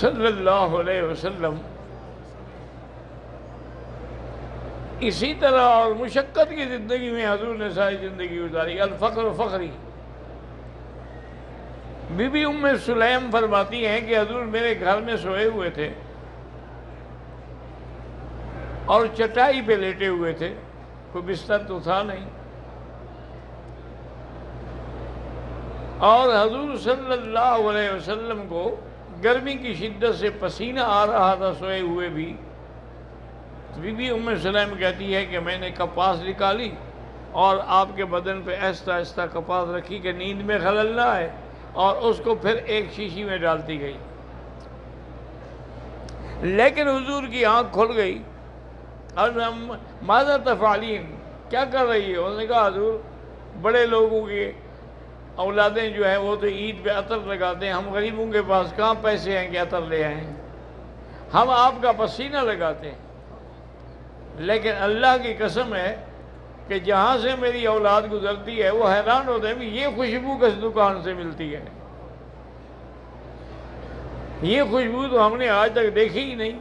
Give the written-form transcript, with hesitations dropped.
صلی اللہ علیہ وسلم اسی طرح اور مشقت کی زندگی میں حضور نے ساری زندگی گزاری. الفقر فخری. بی بی ام سلیم فرماتی ہیں کہ حضور میرے گھر میں سوئے ہوئے تھے اور چٹائی پہ لیٹے ہوئے تھے، کوئی بستر تو تھا نہیں، اور حضور صلی اللہ علیہ وسلم کو گرمی کی شدت سے پسینہ آ رہا تھا سوئے ہوئے بھی. بی بی ام سلیم کہتی ہے کہ میں نے کپاس نکالی اور آپ کے بدن پہ آہستہ آہستہ کپاس رکھی کہ نیند میں خلل نہ آئے، اور اس کو پھر ایک شیشی میں ڈالتی گئی. لیکن حضور کی آنکھ کھل گئی اور ماذا تفعلین، کیا کر رہی ہے؟ انہوں نے کہا حضور بڑے لوگوں کی اولادیں جو ہیں وہ تو عید پہ عطر لگاتے ہیں، ہم غریبوں کے پاس کہاں پیسے ہیں کہ عطر لے آئیں، ہم آپ کا پسینہ لگاتے ہیں. لیکن اللہ کی قسم ہے کہ جہاں سے میری اولاد گزرتی ہے وہ حیران ہوتے ہیں کہ یہ خوشبو کس دکان سے ملتی ہے، یہ خوشبو تو ہم نے آج تک دیکھی ہی نہیں.